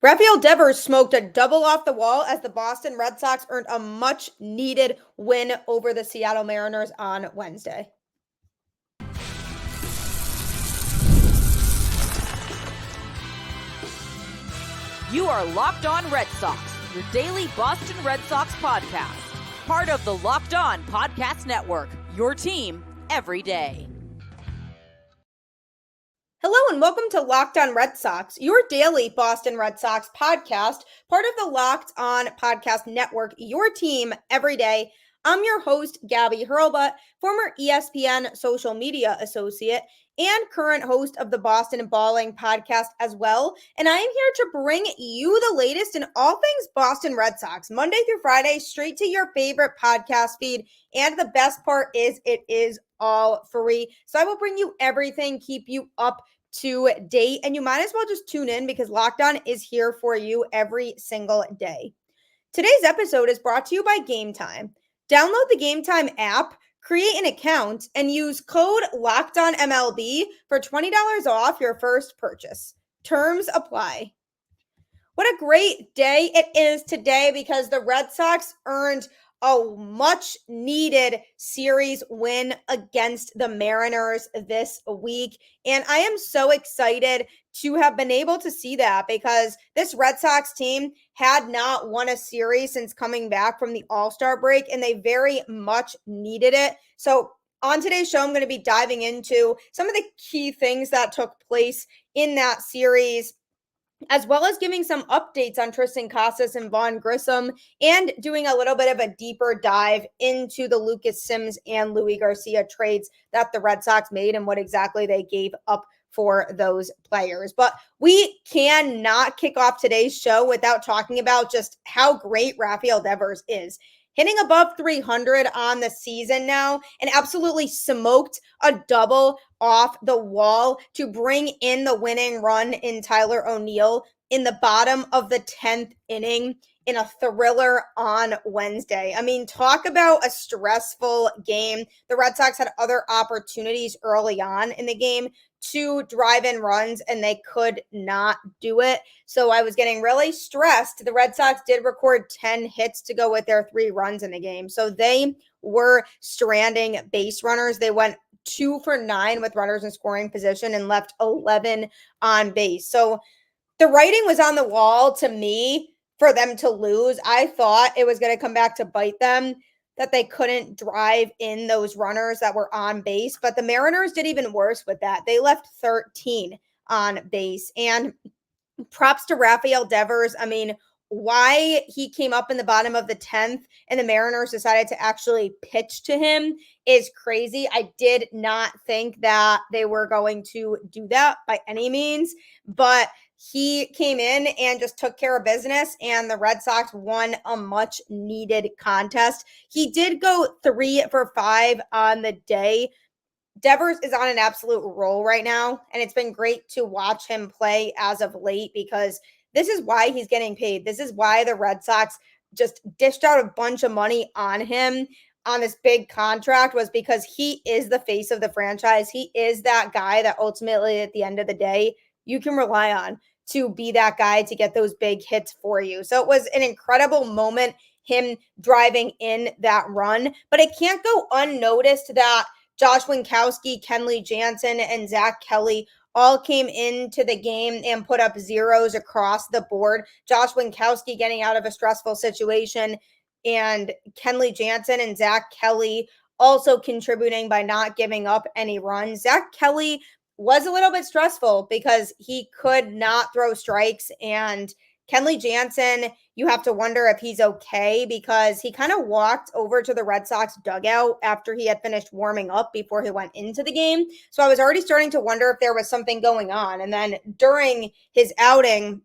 Rafael Devers smoked a double off the wall as the Boston Red Sox earned a much-needed win over the Seattle Mariners on Wednesday. You are Locked On Red Sox, your daily Boston Red Sox podcast. Part of the Locked On Podcast Network, your team every day. Hello and welcome to Locked On Red Sox, your daily Boston Red Sox podcast, part of the Locked On Podcast Network, your team every day. I'm your host, Gabby, former ESPN social media associate and current host of the Boston Balling podcast as well. And I am here to bring you the latest in all things Boston Red Sox, Monday through Friday, straight to your favorite podcast feed. And the best part is it is all free. So I will bring you everything, keep you up to date, and you might as well just tune in because Locked On is here for you every single day. Today's episode is brought to you by Game Time. Download the Game Time app, create an account, and use code LOCKEDONMLB for $20 off your first purchase. Terms apply. What a great day it is today because the Red Sox earned a much-needed series win against the Mariners this week. And I am so excited to have been able to see that because this Red Sox team had not won a series since coming back from the All-Star break, and they very much needed it. So on today's show, I'm going to be diving into some of the key things that took place in that series, as well as giving some updates on Triston, Casas, and Vaughn Grissom, and doing a little bit of a deeper dive into the Lucas Sims and Luis Garcia trades that the Red Sox made and what exactly they gave up for those players. But we cannot kick off today's show without talking about just how great Rafael Devers is. Hitting above 300 on the season now and absolutely smoked a double off the wall to bring in the winning run in Tyler O'Neill in the bottom of the 10th inning in a thriller on Wednesday. I mean, talk about a stressful game. The Red Sox had other opportunities early on in the game to drive in runs, and they could not do it. So I was getting really stressed. The Red Sox did record 10 hits to go with their 3 runs in the game. So they were stranding base runners. They went 2 for 9 with runners in scoring position and left 11 on base. So the writing was on the wall to me for them to lose. I thought it was going to come back to bite them, that they couldn't drive in those runners that were on base. But the Mariners did even worse with that. They left 13 on base. And props to Rafael Devers. I mean, why he came up in the bottom of the 10th and the Mariners decided to actually pitch to him is crazy. I did not think that they were going to do that by any means, but he came in and just took care of business, and the Red Sox won a much-needed contest. He did go 3 for 5 on the day. Devers is on an absolute roll right now, and it's been great to watch him play as of late because this is why he's getting paid. This is why the Red Sox just dished out a bunch of money on him on this big contract, was because he is the face of the franchise. He is that guy that ultimately at the end of the day you can rely on to be that guy to get those big hits for you. So it was an incredible moment, him driving in that run, but it can't go unnoticed that Josh Winkowski, Kenley Jansen, and Zach Kelly all came into the game and put up zeros across the board. Josh Winkowski getting out of a stressful situation, and Kenley Jansen and Zach Kelly also contributing by not giving up any runs. Zach Kelly was a little bit stressful because he could not throw strikes, and Kenley Jansen, you have to wonder if he's okay because he kind of walked over to the Red Sox dugout after he had finished warming up before he went into the game. So I was already starting to wonder if there was something going on. And then during his outing,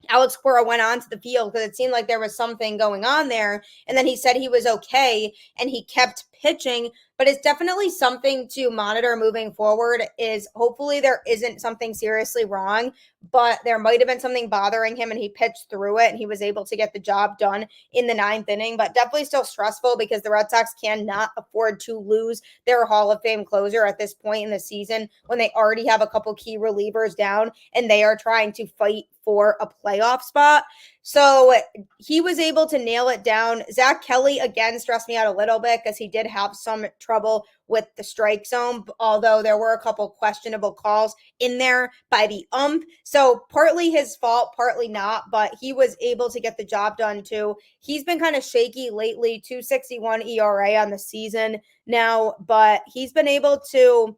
Alex Cora went onto the field because it seemed like there was something going on there. And then he said he was okay, and he kept pitching, but it's definitely something to monitor moving forward. Is hopefully there isn't something seriously wrong, but there might have been something bothering him and he pitched through it and he was able to get the job done in the 9th inning. But definitely still stressful because the Red Sox cannot afford to lose their Hall of Fame closer at this point in the season when they already have a couple key relievers down and they are trying to fight for a playoff spot. So he was able to nail it down. Zach Kelly, again, stressed me out a little bit because he did have some trouble with the strike zone, although there were a couple questionable calls in there by the ump. So partly his fault, partly not, but he was able to get the job done too. He's been kind of shaky lately, 2.61 ERA on the season now, but he's been able to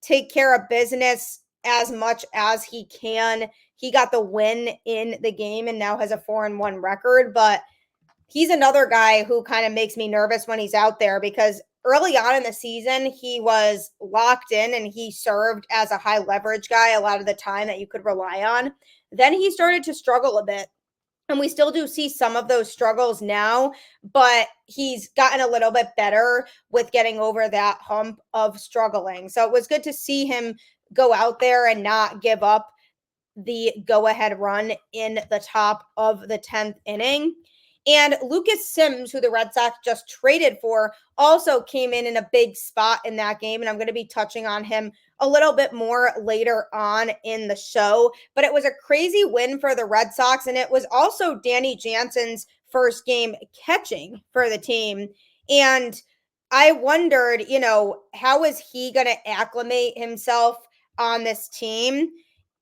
take care of business as much as he can. He got the win in the game and now has a 4-1 record, but he's another guy who kind of makes me nervous when he's out there because early on in the season, he was locked in and he served as a high leverage guy a lot of the time that you could rely on. Then he started to struggle a bit. And we still do see some of those struggles now, but he's gotten a little bit better with getting over that hump of struggling. So it was good to see him go out there and not give up the go-ahead run in the top of the 10th inning. And Lucas Sims, who the Red Sox just traded for, also came in a big spot in that game. And I'm going to be touching on him a little bit more later on in the show. But it was a crazy win for the Red Sox. And it was also Danny Jansen's first game catching for the team. And I wondered, how is he going to acclimate himself on this team?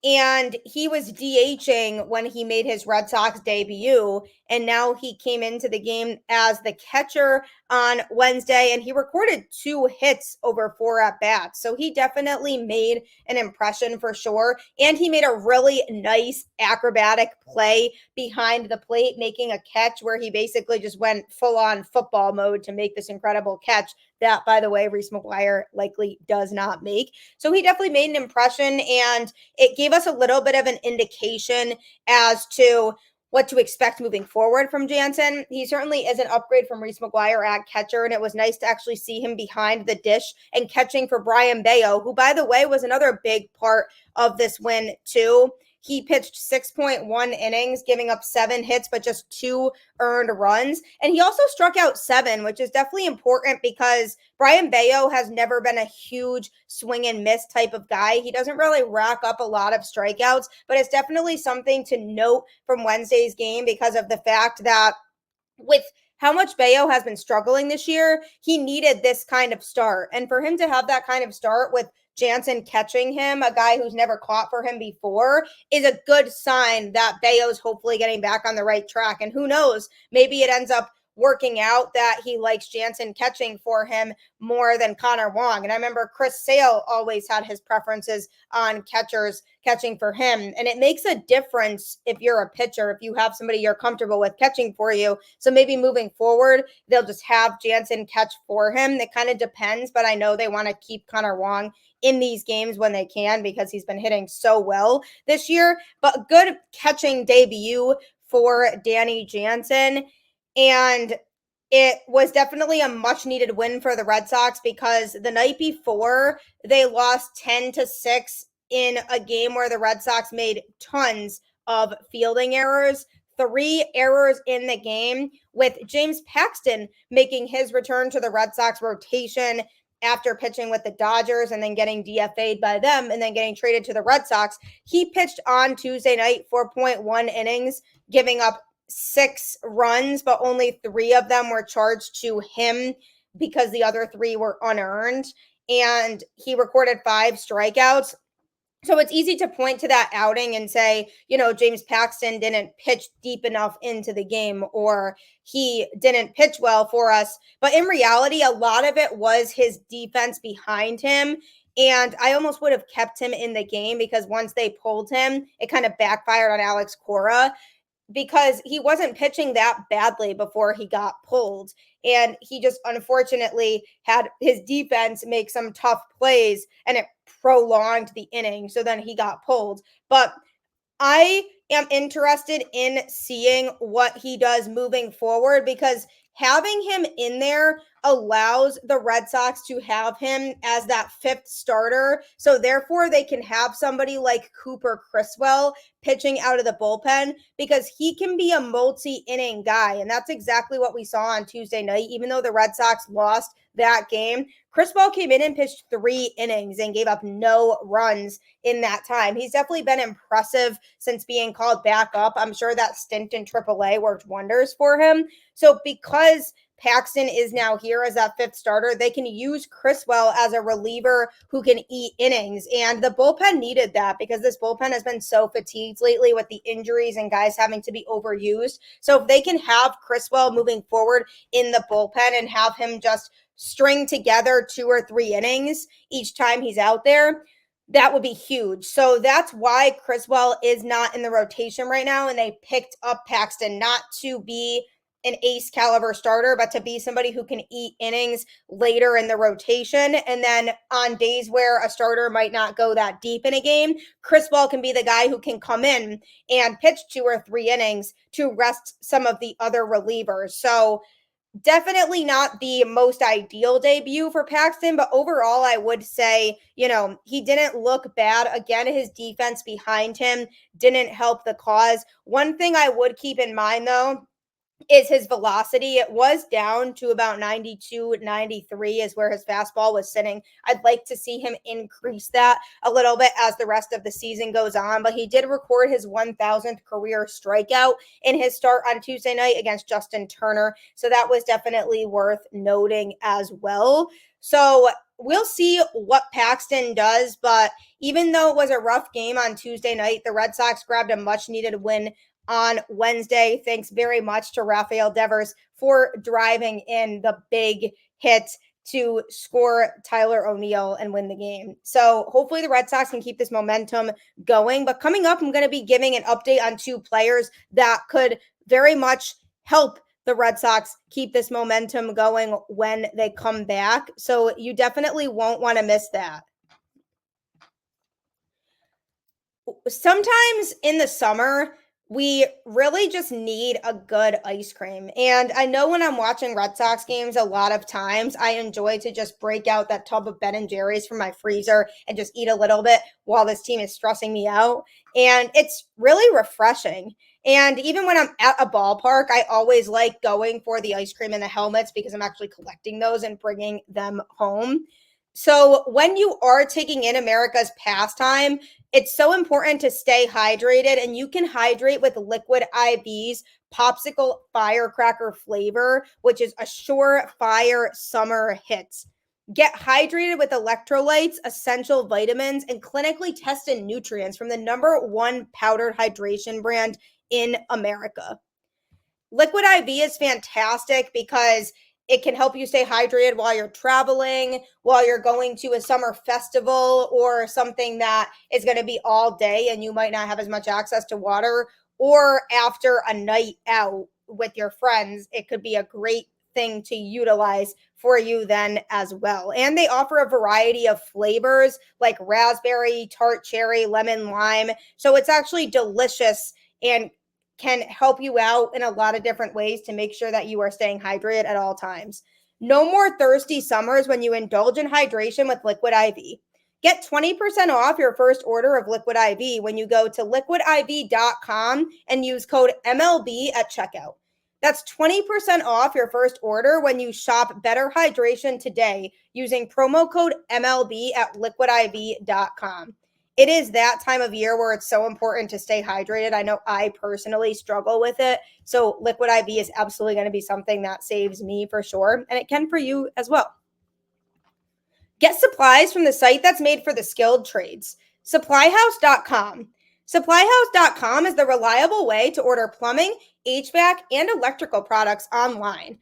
And he was DHing when he made his Red Sox debut. And now he came into the game as the catcher on Wednesday. And he recorded 2 hits over 4 at-bats. So he definitely made an impression for sure. And he made a really nice acrobatic play behind the plate, making a catch where he basically just went full-on football mode to make this incredible catch that, by the way, Reese McGuire likely does not make. So he definitely made an impression, and it gave us a little bit of an indication as to what to expect moving forward from Jansen. He certainly is an upgrade from Reese McGuire at catcher, and it was nice to actually see him behind the dish and catching for Brayan Bello, who, by the way, was another big part of this win too. He pitched 6.1 innings, giving up 7 hits, but just 2 earned runs. And he also struck out 7, which is definitely important because Brayan Bello has never been a huge swing and miss type of guy. He doesn't really rack up a lot of strikeouts, but it's definitely something to note from Wednesday's game because of the fact that with how much Bello has been struggling this year, he needed this kind of start. And for him to have that kind of start with Jansen catching him, a guy who's never caught for him before, is a good sign that Bello's hopefully getting back on the right track. And who knows, maybe it ends up working out that he likes Jansen catching for him more than Connor Wong. And I remember Chris Sale always had his preferences on catchers catching for him. And it makes a difference if you're a pitcher, if you have somebody you're comfortable with catching for you. So maybe moving forward, they'll just have Jansen catch for him. It kind of depends, but I know they want to keep Connor Wong in these games when they can because he's been hitting so well this year. But good catching debut for Danny Jansen. And it was definitely a much needed win for the Red Sox because the night before they lost 10-6 in a game where the Red Sox made tons of fielding errors. 3 errors in the game, with James Paxton making his return to the Red Sox rotation after pitching with the Dodgers and then getting DFA'd by them and then getting traded to the Red Sox. He pitched on Tuesday night, 4.1 innings, giving up 6 runs, but only 3 of them were charged to him because the other 3 were unearned. And he recorded 5 strikeouts. So it's easy to point to that outing and say, James Paxton didn't pitch deep enough into the game or he didn't pitch well for us. But in reality, a lot of it was his defense behind him. And I almost would have kept him in the game because once they pulled him, it kind of backfired on Alex Cora because he wasn't pitching that badly before he got pulled. And he just unfortunately had his defense make some tough plays and it prolonged the inning. So then he got pulled. But I am interested in seeing what he does moving forward because having him in there allows the Red Sox to have him as that fifth starter. So therefore they can have somebody like Cooper Criswell pitching out of the bullpen because he can be a multi-inning guy. And that's exactly what we saw on Tuesday night. Even though the Red Sox lost that game, Criswell came in and pitched 3 innings and gave up no runs in that time. He's definitely been impressive since being called back up. I'm sure that stint in AAA worked wonders for him. So because Paxton is now here as that fifth starter, they can use Criswell as a reliever who can eat innings. And the bullpen needed that because this bullpen has been so fatigued lately with the injuries and guys having to be overused. So if they can have Criswell moving forward in the bullpen and have him just string together 2 or 3 innings each time he's out there, that would be huge. So that's why Criswell is not in the rotation right now. And they picked up Paxton not to be an ace caliber starter, but to be somebody who can eat innings later in the rotation. And then on days where a starter might not go that deep in a game, Criswell can be the guy who can come in and pitch 2 or 3 innings to rest some of the other relievers. So definitely not the most ideal debut for Paxton, but overall, I would say, he didn't look bad. Again, his defense behind him didn't help the cause. One thing I would keep in mind, though, is his velocity. It was down to about 92, 93 is where his fastball was sitting. I'd like to see him increase that a little bit as the rest of the season goes on, but he did record his 1,000th career strikeout in his start on Tuesday night against Justin Turner. So that was definitely worth noting as well. So we'll see what Paxton does, but even though it was a rough game on Tuesday night, the Red Sox grabbed a much needed win on Wednesday. Thanks very much to Rafael Devers for driving in the big hit to score Tyler O'Neill and win the game. So hopefully the Red Sox can keep this momentum going. But coming up, I'm going to be giving an update on 2 players that could very much help the Red Sox keep this momentum going when they come back. So you definitely won't want to miss that. Sometimes in the summer, we really just need a good ice cream. And I know when I'm watching Red Sox games, a lot of times I enjoy to just break out that tub of Ben & Jerry's from my freezer and just eat a little bit while this team is stressing me out. And it's really refreshing. And even when I'm at a ballpark, I always like going for the ice cream and the helmets because I'm actually collecting those and bringing them home. So when you are taking in America's pastime, it's so important to stay hydrated, and you can hydrate with Liquid IV's Popsicle Firecracker flavor, which is a surefire summer hit. Get hydrated with electrolytes, essential vitamins, and clinically tested nutrients from the #1 powdered hydration brand in America. Liquid IV is fantastic because it can help you stay hydrated while you're traveling, while you're going to a summer festival or something that is going to be all day and you might not have as much access to water, or after a night out with your friends. It could be a great thing to utilize for you then as well. And they offer a variety of flavors like raspberry, tart cherry, lemon, lime. So it's actually delicious and can help you out in a lot of different ways to make sure that you are staying hydrated at all times. No more thirsty summers when you indulge in hydration with Liquid IV. Get 20% off your first order of Liquid IV when you go to liquidiv.com and use code MLB at checkout. That's 20% off your first order when you shop Better Hydration today using promo code MLB at liquidiv.com. It is that time of year where it's so important to stay hydrated. I know I personally struggle with it. So Liquid IV is absolutely going to be something that saves me for sure. And it can for you as well. Get supplies from the site that's made for the skilled trades. Supplyhouse.com. Supplyhouse.com is the reliable way to order plumbing, HVAC, and electrical products online.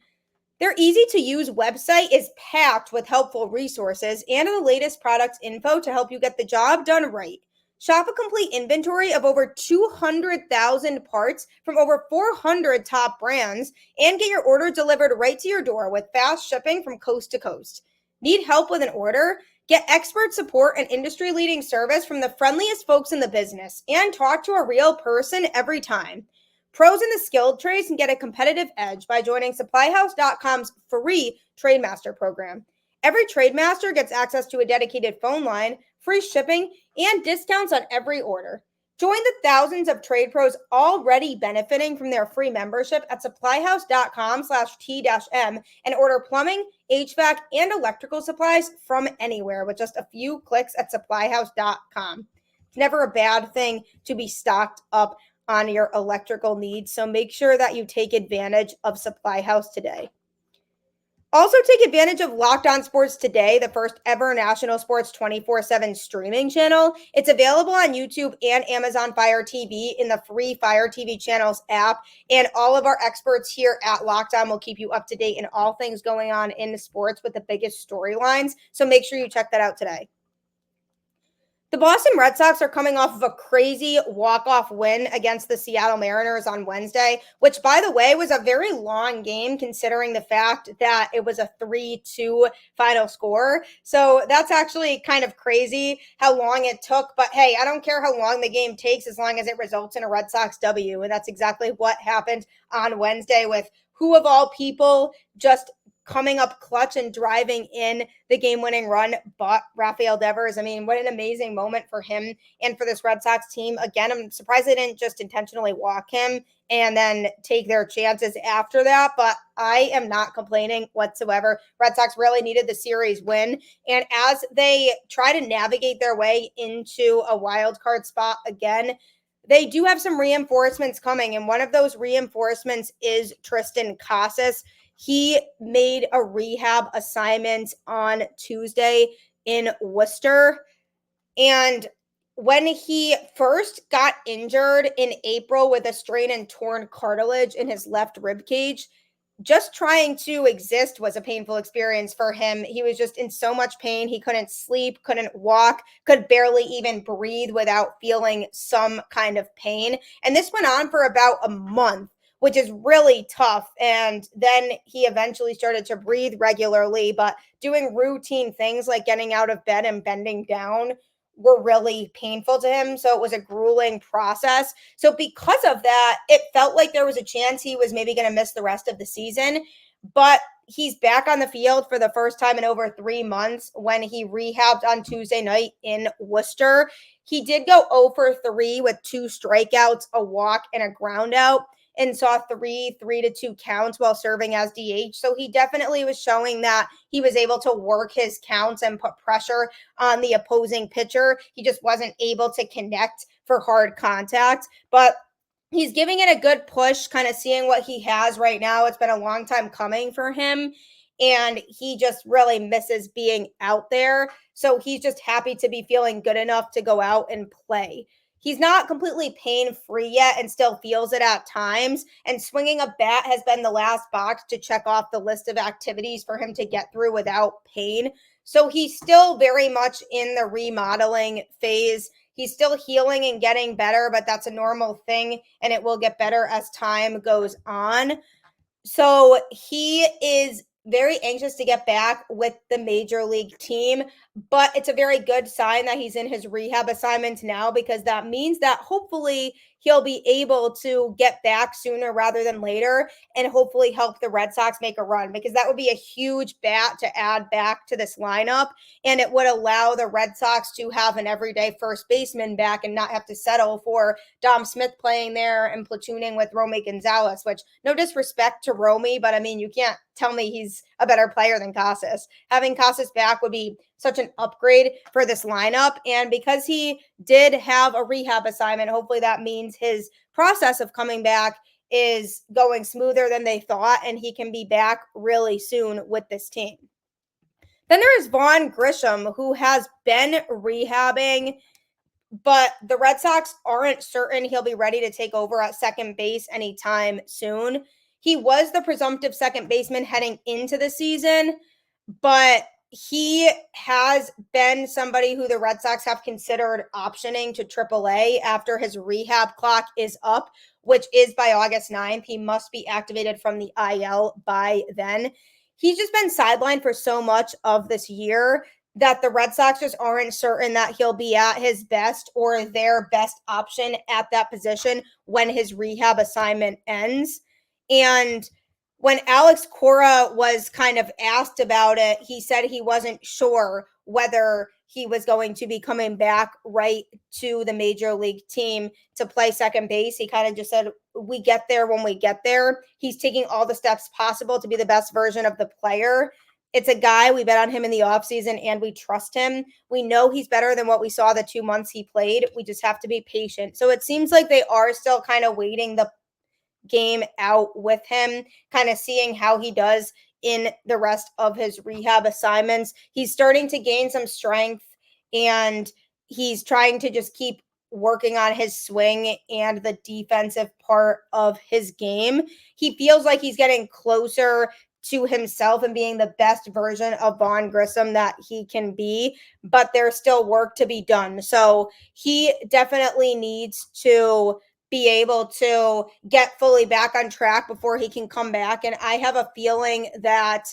Their easy-to-use website is packed with helpful resources and the latest product info to help you get the job done right. Shop a complete inventory of over 200,000 parts from over 400 top brands and get your order delivered right to your door with fast shipping from coast to coast. Need help with an order? Get expert support and industry-leading service from the friendliest folks in the business and talk to a real person every time. Pros in the skilled trades can get a competitive edge by joining SupplyHouse.com's free TradeMaster program. Every TradeMaster gets access to a dedicated phone line, free shipping, and discounts on every order. Join the thousands of trade pros already benefiting from their free membership at supplyhouse.com/T-M and order plumbing, HVAC, and electrical supplies from anywhere with just a few clicks at supplyhouse.com. It's never a bad thing to be stocked up on your electrical needs, so make sure that you take advantage of Supply House today. Also, take advantage of Locked On Sports Today, the first ever national sports 24/7 streaming channel. It's available on YouTube and Amazon Fire TV in the free Fire TV channels app. And all of our experts here at Locked On will keep you up to date in all things going on in sports with the biggest storylines. So make sure you check that out today. The Boston Red Sox are coming off of a crazy walk-off win against the Seattle Mariners on Wednesday, which, by the way, was a very long game considering the fact that it was a 3-2 final score. So that's actually kind of crazy how long it took. But hey, I don't care how long the game takes as long as it results in a Red Sox W. And that's exactly what happened on Wednesday with who of all people just coming up clutch and driving in the game-winning run, but Rafael Devers. I mean, what an amazing moment for him and for this Red Sox team. Again, I'm surprised they didn't just intentionally walk him and then take their chances after that, but I am not complaining whatsoever. Red Sox really needed the series win, and as they try to navigate their way into a wild card spot again, they do have some reinforcements coming, and one of those reinforcements is Triston Casas. He made a rehab assignment on Tuesday in Worcester. And when he first got injured in April with a strain and torn cartilage in his left rib cage, just trying to exist was a painful experience for him. He was just in so much pain. He couldn't sleep, couldn't walk, could barely even breathe without feeling some kind of pain. And this went on for about a month, which is really tough. And then he eventually started to breathe regularly, but doing routine things like getting out of bed and bending down were really painful to him. So it was a grueling process. So because of that, it felt like there was a chance he was maybe going to miss the rest of the season. But he's back on the field for the first time in over 3 months when he rehabbed on Tuesday night in Worcester. He did go 0 for 3 with 2 strikeouts, a walk, and a ground out, and saw 3-2 counts while serving as DH. So he definitely was showing that he was able to work his counts and put pressure on the opposing pitcher. He just wasn't able to connect for hard contact, but he's giving it a good push, kind of seeing what he has right now. It's been a long time coming for him, and he just really misses being out there. So he's just happy to be feeling good enough to go out and play. He's not completely pain-free yet and still feels it at times, and swinging a bat has been the last box to check off the list of activities for him to get through without pain. So he's still very much in the remodeling phase. He's still healing and getting better, but that's a normal thing, and it will get better as time goes on. So he is very anxious to get back with the major league team, but it's a very good sign that he's in his rehab assignment now, because that means that hopefully he'll be able to get back sooner rather than later and hopefully help the Red Sox make a run, because that would be a huge bat to add back to this lineup, and it would allow the Red Sox to have an everyday first baseman back and not have to settle for Dom Smith playing there and platooning with Romy Gonzalez, which, no disrespect to Romy, but I mean, you can't tell me he's a better player than Casas. Having Casas back would be such an upgrade for this lineup. And because he did have a rehab assignment, hopefully that means his process of coming back is going smoother than they thought, and he can be back really soon with this team. Then there is Vaughn Grissom, who has been rehabbing, but the Red Sox aren't certain he'll be ready to take over at second base anytime soon. He was the presumptive second baseman heading into the season, but he has been somebody who the Red Sox have considered optioning to AAA after his rehab clock is up, which is by August 9th. He must be activated from the IL by then. He's just been sidelined for so much of this year that the Red Sox just aren't certain that he'll be at his best or their best option at that position when his rehab assignment ends. And when Alex Cora was kind of asked about it, he said he wasn't sure whether he was going to be coming back right to the major league team to play second base. He kind of just said, we get there when we get there. He's taking all the steps possible to be the best version of the player. It's a guy, we bet on him in the offseason and we trust him. We know he's better than what we saw the 2 months he played. We just have to be patient. So it seems like they are still kind of waiting the game out with him, kind of seeing how he does in the rest of his rehab assignments. He's starting to gain some strength and he's trying to just keep working on his swing and the defensive part of his game. He feels like he's getting closer to himself and being the best version of Vaughn Grissom that he can be, but there's still work to be done. So he definitely needs to be able to get fully back on track before he can come back. And I have a feeling that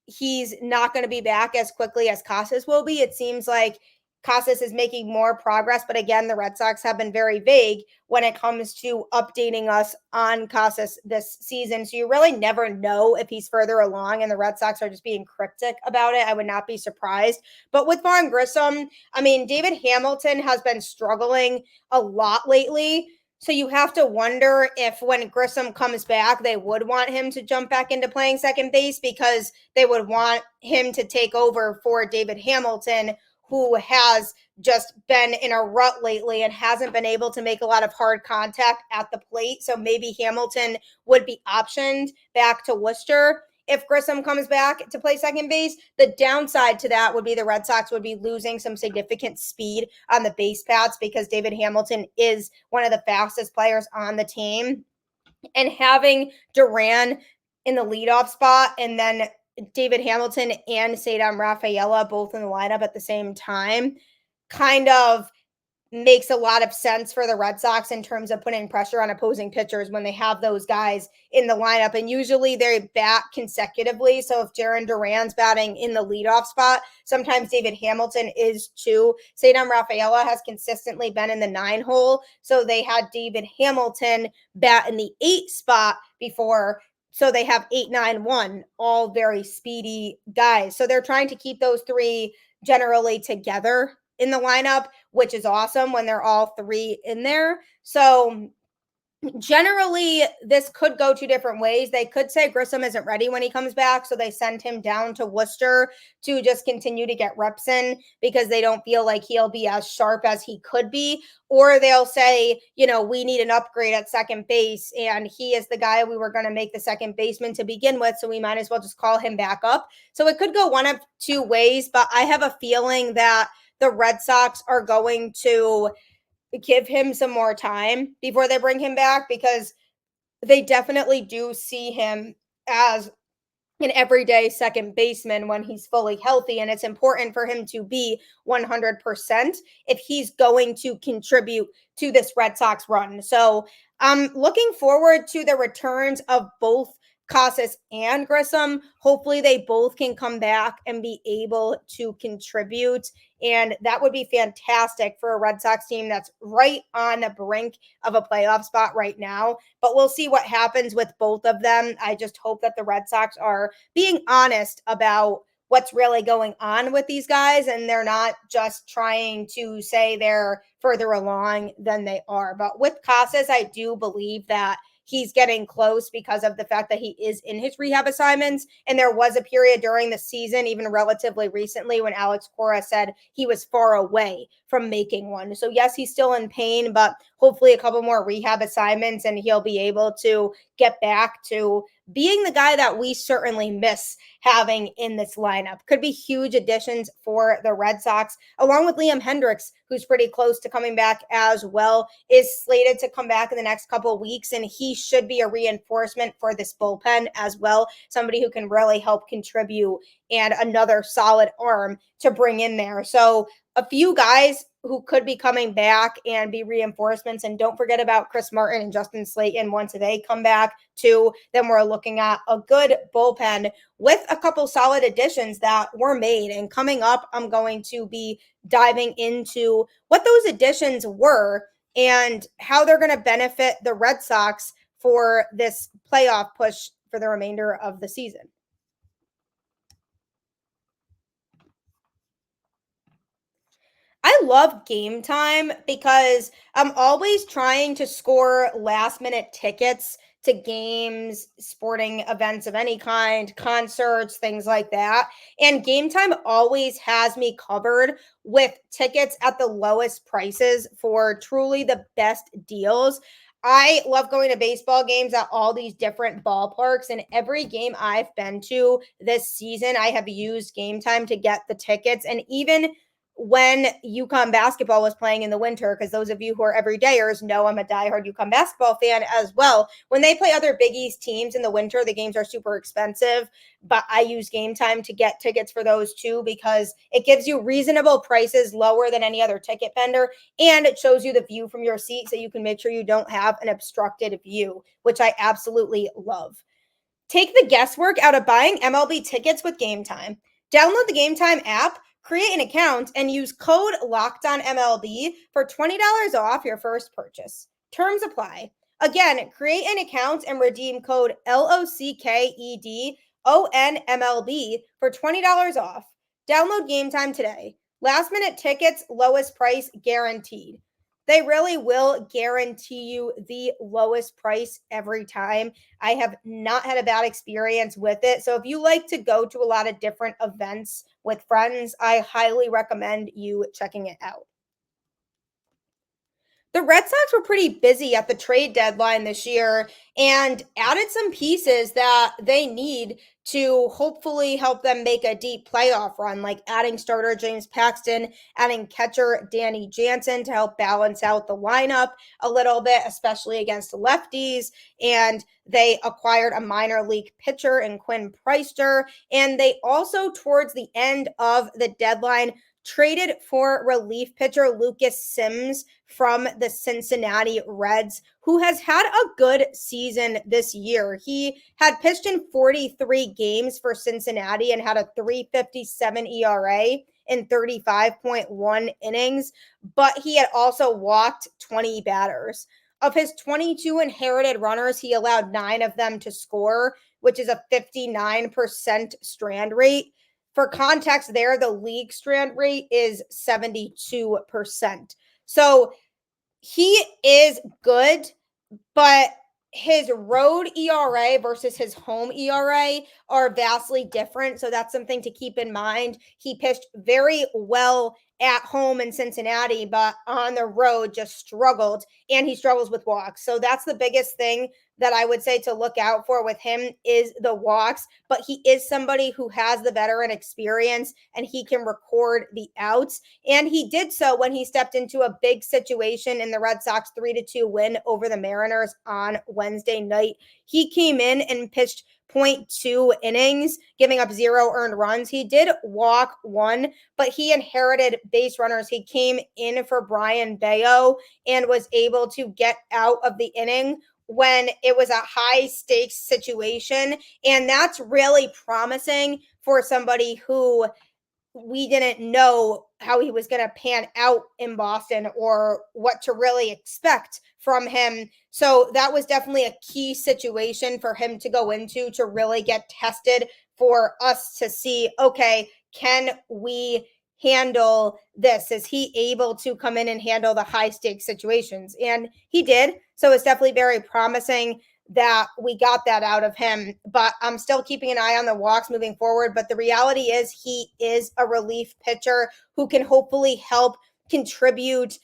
he's not going to be back as quickly as Casas will be. It seems like Casas is making more progress, but again, the Red Sox have been very vague when it comes to updating us on Casas this season. So you really never know if he's further along, and the Red Sox are just being cryptic about it. I would not be surprised. But with Vaughn Grissom, I mean, David Hamilton has been struggling a lot lately. So you have to wonder if when Grissom comes back, they would want him to jump back into playing second base because they would want him to take over for David Hamilton, who has just been in a rut lately and hasn't been able to make a lot of hard contact at the plate. So maybe Hamilton would be optioned back to Worcester. If Grissom comes back to play second base, the downside to that would be the Red Sox would be losing some significant speed on the base paths because David Hamilton is one of the fastest players on the team. And having Duran in the leadoff spot and then David Hamilton and Cedar Rafaela both in the lineup at the same time kind of makes a lot of sense for the Red Sox in terms of putting pressure on opposing pitchers when they have those guys in the lineup. And usually they bat consecutively. So if Jarren Duran's batting in the leadoff spot, sometimes David Hamilton is too. Cedar Rafaela has consistently been in the 9 hole. So they had David Hamilton bat in the 8 spot before. So they have 8, 9, 1, all very speedy guys. So they're trying to keep those 3 generally together in the lineup, which is awesome when they're all 3 in there. So generally, this could go 2 different ways. They could say Grissom isn't ready when he comes back, so they send him down to Worcester to just continue to get reps in because they don't feel like he'll be as sharp as he could be. Or they'll say, you know, we need an upgrade at second base, and he is the guy we were going to make the second baseman to begin with, so we might as well just call him back up. So it could go one of 2 ways, but I have a feeling that the Red Sox are going to give him some more time before they bring him back because they definitely do see him as an everyday second baseman when he's fully healthy. And it's important for him to be 100% if he's going to contribute to this Red Sox run. So I'm looking forward to the returns of both Casas and Grissom. Hopefully they both can come back and be able to contribute. And that would be fantastic for a Red Sox team that's right on the brink of a playoff spot right now. But we'll see what happens with both of them. I just hope that the Red Sox are being honest about what's really going on with these guys, and they're not just trying to say they're further along than they are. But with Casas, I do believe that he's getting close because of the fact that he is in his rehab assignments. And there was a period during the season, even relatively recently, when Alex Cora said he was far away from making one. So yes, he's still in pain, but hopefully a couple more rehab assignments and he'll be able to get back to being the guy that we certainly miss having in this lineup. Could be huge additions for the Red Sox, along with Liam Hendriks, who's pretty close to coming back as well, is slated to come back in the next couple of weeks, and he should be a reinforcement for this bullpen as well. Somebody who can really help contribute and another solid arm to bring in there. So a few guys who could be coming back and be reinforcements. And don't forget about Chris Martin and Justin Slayton once they come back too. Then we're looking at a good bullpen with a couple solid additions that were made. And coming up, I'm going to be diving into what those additions were and how they're going to benefit the Red Sox for this playoff push for the remainder of the season. I love Game Time because I'm always trying to score last minute tickets to games, sporting events of any kind, concerts, things like that. And Game Time always has me covered with tickets at the lowest prices for truly the best deals. I love going to baseball games at all these different ballparks, and every game I've been to this season, I have used Game Time to get the tickets. And even when UConn basketball was playing in the winter, because those of you who are everydayers know I'm a diehard UConn basketball fan as well. When they play other Big East teams in the winter, the games are super expensive, but I use Game Time to get tickets for those too, because it gives you reasonable prices, lower than any other ticket vendor, and it shows you the view from your seat so you can make sure you don't have an obstructed view, which I absolutely love. Take the guesswork out of buying MLB tickets with Game Time. Download the Game Time app, create an account, and use code LOCKEDONMLB for $20 off your first purchase. Terms apply. Again, create an account and redeem code LOCKEDONMLB for $20 off. Download Game Time today. Last minute tickets, lowest price guaranteed. They really will guarantee you the lowest price every time. I have not had a bad experience with it. So if you like to go to a lot of different events with friends, I highly recommend you checking it out. The Red Sox were pretty busy at the trade deadline this year and added some pieces that they need to hopefully help them make a deep playoff run, like adding starter James Paxton, adding catcher Danny Jansen to help balance out the lineup a little bit, especially against the lefties. And they acquired a minor league pitcher in Quinn Preister. And they also, towards the end of the deadline, traded for relief pitcher Lucas Sims from the Cincinnati Reds, who has had a good season this year. He had pitched in 43 games for Cincinnati and had a 3.57 ERA in 35.1 innings, but he had also walked 20 batters. Of his 22 inherited runners, he allowed 9 of them to score, which is a 59% strand rate. For context there, the league strand rate is 72%. So he is good, but his road ERA versus his home ERA are vastly different. So that's something to keep in mind. He pitched very well at home in Cincinnati, but on the road just struggled, and he struggles with walks. So that's the biggest thing that I would say to look out for with him is the walks, but he is somebody who has the veteran experience and he can record the outs. And he did so when he stepped into a big situation in the Red Sox 3-2 win over the Mariners on Wednesday night. He came in and pitched 0.2 innings, giving up 0 earned runs. He did walk 1, but he inherited base runners. He came in for Brayan Bello and was able to get out of the inning when it was a high stakes situation. And that's really promising for somebody who we didn't know how he was going to pan out in Boston or what to really expect from him. So that was definitely a key situation for him to go into to really get tested for us to see, okay, can we handle this? Is he able to come in and handle the high stakes situations? And he did. So it's definitely very promising that we got that out of him, but I'm still keeping an eye on the walks moving forward. But the reality is he is a relief pitcher who can hopefully help contribute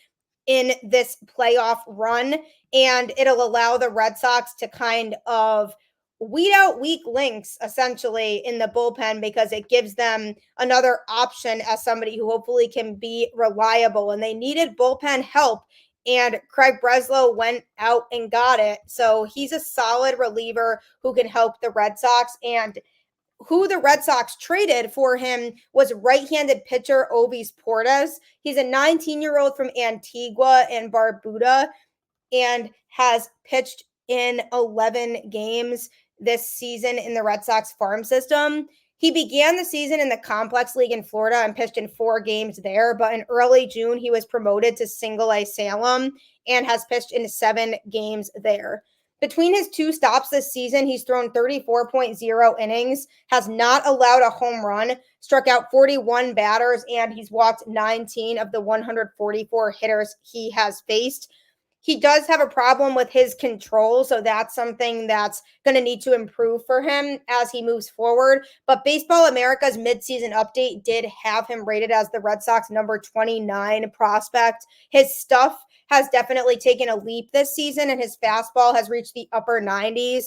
in this playoff run, and it'll allow the Red Sox to kind of weed out weak links essentially in the bullpen, because it gives them another option as somebody who hopefully can be reliable. And they needed bullpen help and Craig Breslow went out and got it. So he's a solid reliever who can help the Red Sox. And who the Red Sox traded for him was right-handed pitcher Ovis Portes. He's a 19-year-old from Antigua and Barbuda and has pitched in 11 games this season in the Red Sox farm system. He began the season in the Complex League in Florida and pitched in 4 games there, but in early June, he was promoted to Single A Salem and has pitched in 7 games there. Between his 2 stops this season, he's thrown 34.0 innings, has not allowed a home run, struck out 41 batters, and he's walked 19 of the 144 hitters he has faced. He does have a problem with his control, so that's something that's going to need to improve for him as he moves forward. But Baseball America's midseason update did have him rated as the Red Sox number 29 prospect. His stuff has definitely taken a leap this season, and his fastball has reached the upper 90s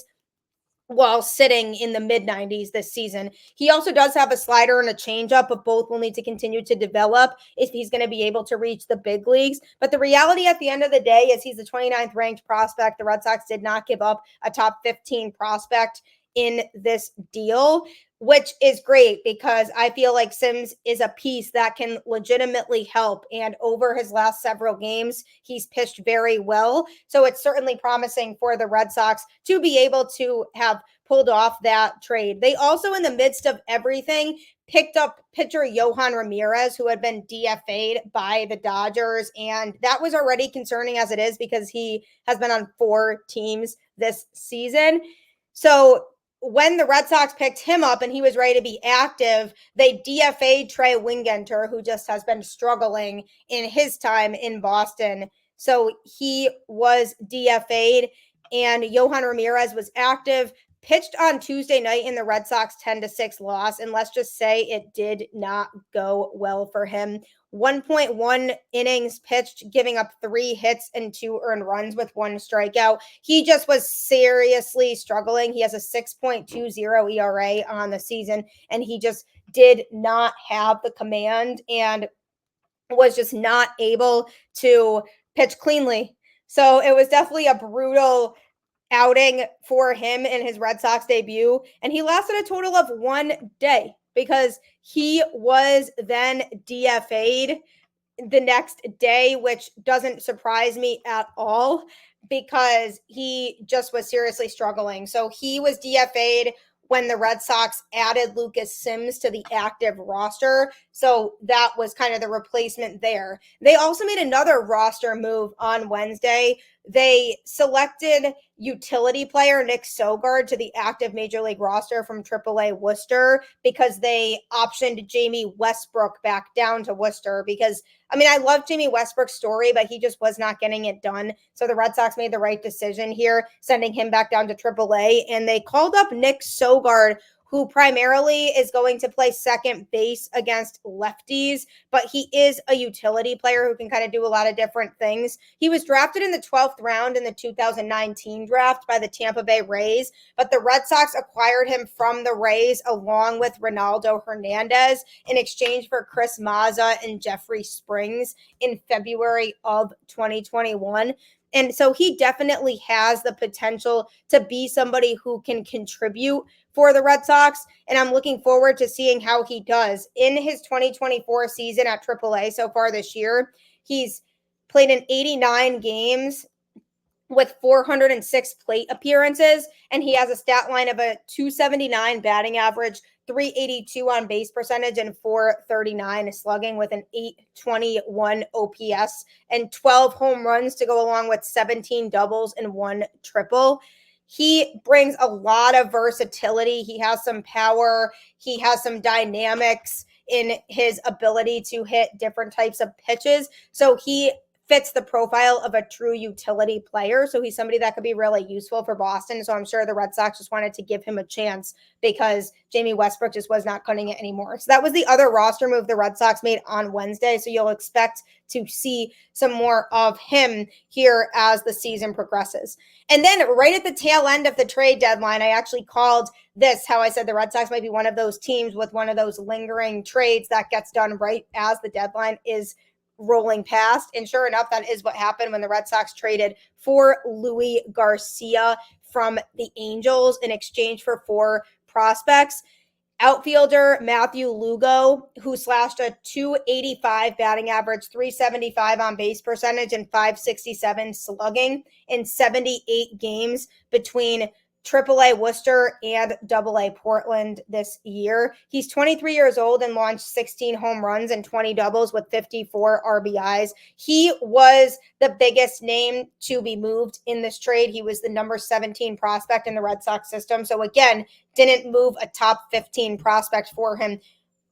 while sitting in the mid 90s this season. He also does have a slider and a changeup, but both will need to continue to develop if he's going to be able to reach the big leagues. But the reality at the end of the day is he's the 29th ranked prospect. The Red Sox did not give up a top 15 prospect in this deal, which is great because I feel like Sims is a piece that can legitimately help. And over his last several games, he's pitched very well. So it's certainly promising for the Red Sox to be able to have pulled off that trade. They also, in the midst of everything, picked up pitcher Yohan Ramirez, who had been DFA'd by the Dodgers. And that was already concerning as it is because he has been on 4 teams this season. So when the Red Sox picked him up and he was ready to be active, they DFA'd Trey Wingenter, who just has been struggling in his time in Boston. So he was DFA'd and Yohan Ramirez was active, pitched on Tuesday night in the Red Sox 10-6 loss. And let's just say it did not go well for him. 1.1 innings pitched, giving up 3 hits and 2 earned runs with 1 strikeout. He just was seriously struggling. He has a 6.20 ERA on the season, and he just did not have the command and was just not able to pitch cleanly. So it was definitely a brutal outing for him in his Red Sox debut. And he lasted a total of 1 day because he was then DFA'd the next day, which doesn't surprise me at all because he just was seriously struggling. So he was DFA'd when the Red Sox added Lucas Sims to the active roster. So that was kind of the replacement there. They also made another roster move on Wednesday. They selected utility player Nick Sogard to the active Major League roster from AAA Worcester because they optioned Jamie Westbrook back down to Worcester because, I mean, I love Jamie Westbrook's story, but he just was not getting it done. So the Red Sox made the right decision here, sending him back down to AAA, and they called up Nick Sogard, who primarily is going to play second base against lefties, but he is a utility player who can kind of do a lot of different things. He was drafted in the 12th round in the 2019 draft by the Tampa Bay Rays, but the Red Sox acquired him from the Rays along with Ronaldo Hernandez in exchange for Chris Mazza and Jeffrey Springs in February of 2021. And so he definitely has the potential to be somebody who can contribute for the Red Sox, and I'm looking forward to seeing how he does. In his 2024 season at AAA so far this year, he's played in 89 games with 406 plate appearances, and he has a stat line of a 279 batting average, 382 on base percentage, and 439 slugging with an 821 OPS and 12 home runs to go along with 17 doubles and 1 triple. He brings a lot of versatility. He has some power. He has some dynamics in his ability to hit different types of pitches. So he fits the profile of a true utility player. So he's somebody that could be really useful for Boston. So I'm sure the Red Sox just wanted to give him a chance because Jamie Westbrook just was not cutting it anymore. So that was the other roster move the Red Sox made on Wednesday. So you'll expect to see some more of him here as the season progresses. And then right at the tail end of the trade deadline, I actually called this how I said the Red Sox might be one of those teams with one of those lingering trades that gets done right as the deadline is rolling past. And sure enough, that is what happened when the Red Sox traded for Luis Garcia from the Angels in exchange for 4 prospects. Outfielder Matthew Lugo, who slashed a .285 batting average, .375 on base percentage, and .567 slugging in 78 games between AAA Worcester and AA Portland this year. He's 23 years old and launched 16 home runs and 20 doubles with 54 RBIs. He was the biggest name to be moved in this trade. He was the number 17 prospect in the Red Sox system. So again, didn't move a top 15 prospect for him,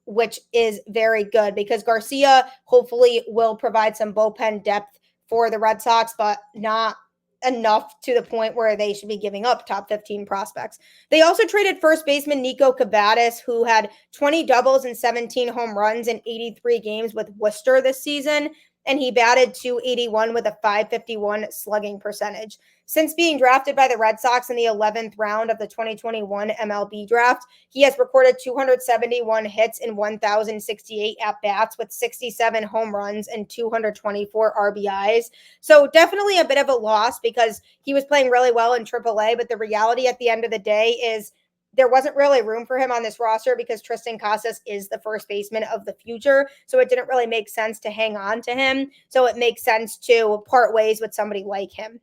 which is very good because Garcia hopefully will provide some bullpen depth for the Red Sox, but not enough to the point where they should be giving up top 15 prospects. They also traded first baseman Nico Cavadas, who had 20 doubles and 17 home runs in 83 games with Worcester this season, and he batted .281 with a .551 slugging percentage. Since being drafted by the Red Sox in the 11th round of the 2021 MLB draft, he has recorded 271 hits in 1,068 at-bats with 67 home runs and 224 RBIs. So definitely a bit of a loss because he was playing really well in AAA, but the reality at the end of the day is there wasn't really room for him on this roster because Triston Casas is the first baseman of the future. So it didn't really make sense to hang on to him. So it makes sense to part ways with somebody like him.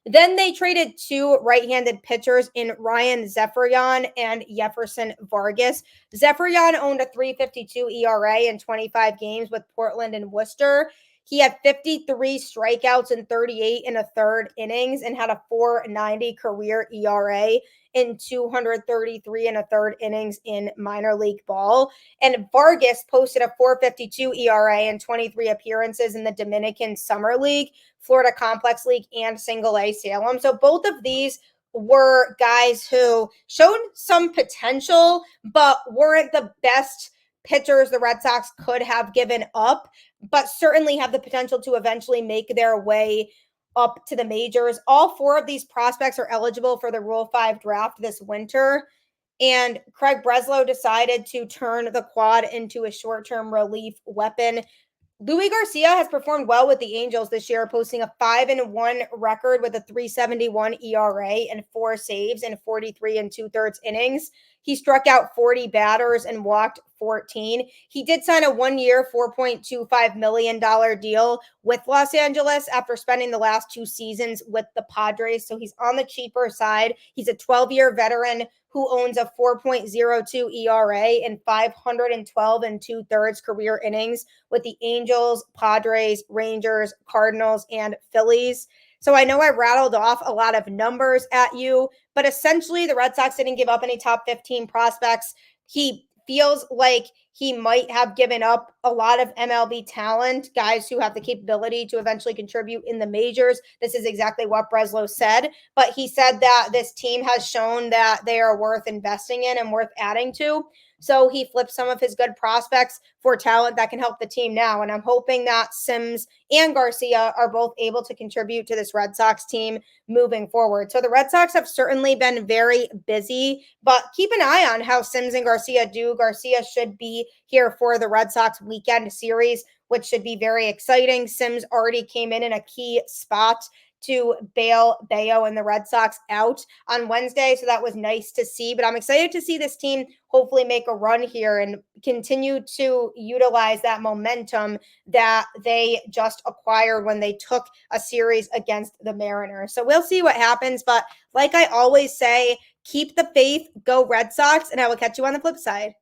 Then they traded 2 right-handed pitchers in Ryan Zephyrian and Jefferson Vargas. Zephyrian owned a .352 ERA in 25 games with Portland and Worcester. He had 53 strikeouts in 38 and a third innings and had a .490 career ERA in 233 and a third innings in minor league ball. And Vargas posted a .452 ERA in 23 appearances in the Dominican Summer League, Florida Complex League, and Single A Salem. So both of these were guys who showed some potential, but weren't the best pitchers the Red Sox could have given up, but certainly have the potential to eventually make their way up to the majors. All 4 of these prospects are eligible for the Rule 5 draft this winter. And Craig Breslow decided to turn the quad into a short-term relief weapon. Luis Garcia has performed well with the Angels this year, posting a 5-1 record with a .371 ERA and 4 saves in 43 2/3 innings. He struck out 40 batters and walked 14. He did sign a 1-year, $4.25 million deal with Los Angeles after spending the last 2 seasons with the Padres. So he's on the cheaper side. He's a 12-year veteran who owns a 4.02 ERA and 512 2/3 career innings with the Angels, Padres, Rangers, Cardinals, and Phillies. So I know I rattled off a lot of numbers at you, but essentially the Red Sox didn't give up any top 15 prospects. He feels like he might have given up a lot of MLB talent, guys who have the capability to eventually contribute in the majors. This is exactly what Breslow said, but he said that this team has shown that they are worth investing in and worth adding to. So he flipped some of his good prospects for talent that can help the team now. And I'm hoping that Sims and Garcia are both able to contribute to this Red Sox team moving forward. So the Red Sox have certainly been very busy, but keep an eye on how Sims and Garcia do. Garcia should be here for the Red Sox weekend series, which should be very exciting. Sims already came in a key spot to bail Bello and the Red Sox out on Wednesday. So that was nice to see. But I'm excited to see this team hopefully make a run here and continue to utilize that momentum that they just acquired when they took a series against the Mariners. So we'll see what happens. But like I always say, keep the faith, go Red Sox, and I will catch you on the flip side.